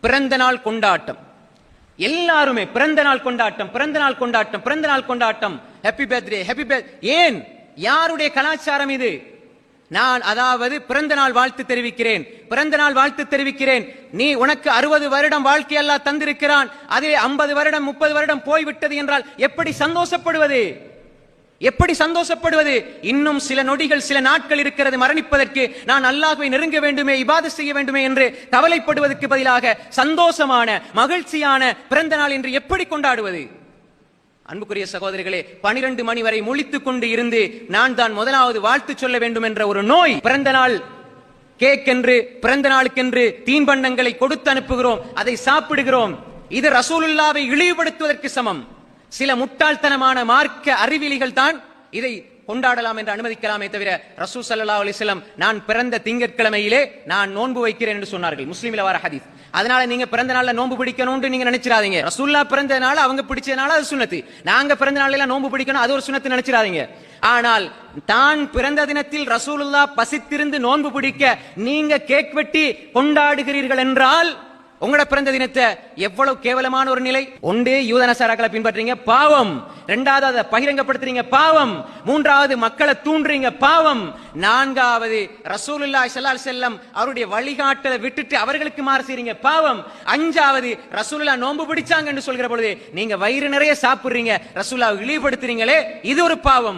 பிறந்த நாள் கொண்டாட்டம். எல்லாருமே பிறந்த நாள் கொண்டாட்டம், பிறந்த நாள் கொண்டாட்டம், பிறந்த நாள் கொண்டாட்டம், ஹாப்பி பர்த்டே, ஹாப்பி பர்த்டே. ஏன்? யாருடைய கலாச்சாரம் இது? நான் அதாவது பிறந்த நாள் வாழ்த்து தெரிவிக்கிறேன், பிறந்த நாள் வாழ்த்து தெரிவிக்கிறேன். நீ உனக்கு 60 வருடம் வாழ்க்கை அல்லாஹ் தந்திருக்கிறான், அதே 50 வருடம் 30 வருடம் போய்விட்டது என்றால் எப்படி சந்தோஷப்படுவது? எப்படி சந்தோஷப்படுவது? இன்னும் சில நொடிகள் சில நாட்கள் இருக்கிறது மரணிப்பதற்கு. நான் அல்லாஹ்வை நெருங்க வேண்டுமே, இபாதத் செய்ய வேண்டுமே என்று கவலைப்படுவதற்கு பதிலாக சந்தோஷமான மகிழ்ச்சியான பிறந்த நாள் என்று எப்படி கொண்டாடுவது? அன்புக்குரிய சகோதரிகளே, 12 மணி வரை முழித்துக் கொண்டு இருந்து நான் தான் முதலாவது வாழ்த்து சொல்ல வேண்டும் என்ற ஒரு நோய். பிறந்த நாள் கேக் என்று, பிறந்த நாளுக்கென்று தீன்பண்டங்களை கொடுத்து அனுப்புகிறோம், அதை சாப்பிடுகிறோம். இது ரசூலுல்லாவை இழிவுபடுத்துவதற்கு சமம். சில முட்டாள்தனமான மார்க்க அறிவிலிகள் தான் இதை கொண்டாடலாம் என்று அனுமதிக்கலாமே தவிர ரசூல் ஸல்லல்லாஹு அலைஹி வஸல்லம் நான் பிறந்த திங்கட்கிழமையிலே நான் நோன்பு வைக்கிறேன் என்று சொன்னார்கள். முஸ்லிமில் வர ஹதீஸ். அதனால நீங்க பிறந்த நாள்ல நோன்பு பிடிக்கணும்னு நீங்க நினைச்சிராதீங்க. ரசூலுல்லாஹ் பிறந்த நாள் அவங்க பிடிச்சனால அது சுன்னத்து, நாங்க பிறந்த நாள்ல எல்லாம் நோன்பு பிடிக்கணும் அது ஒரு சுன்னத்து நினைச்சிராதீங்க. ஆனால் தான் பிறந்த தினத்தில் ரசூலுல்லாஹ் பசித்திருந்து நோன்பு பிடிக்க நீங்க கேக் வெட்டி கொண்டாடுகிறீர்கள் என்றால் உங்களோட பிறந்த தினத்தை எவ்வளவு கேவலமான ஒரு நிலை. ஒன்றே யூத நசாராக்களை பின்பற்றீங்க, பாவம். இரண்டாவது அதை பகிரங்கப்படுத்துறீங்க, பாவம். மூன்றாவது மக்களை தூண்டுறீங்க, பாவம். நான்காவது ரசூலுல்லாஹி ஸல்லல்லாஹு அலைஹி வஸல்லம் அவருடைய வழிகாட்டலை விட்டுட்டு அவர்களுக்கு மாறு செய்றீங்க, பாவம். அஞ்சாவது ரசூலுல்லாஹ் நோன்பு பிடிச்சாங்க என்று சொல்கிற பொழுது நீங்க வயிறு நிறைய சாப்பிடுறீங்க, ரசூலுல்லாஹ் இழிவுபடுத்துறீங்களே, இது ஒரு பாவம்.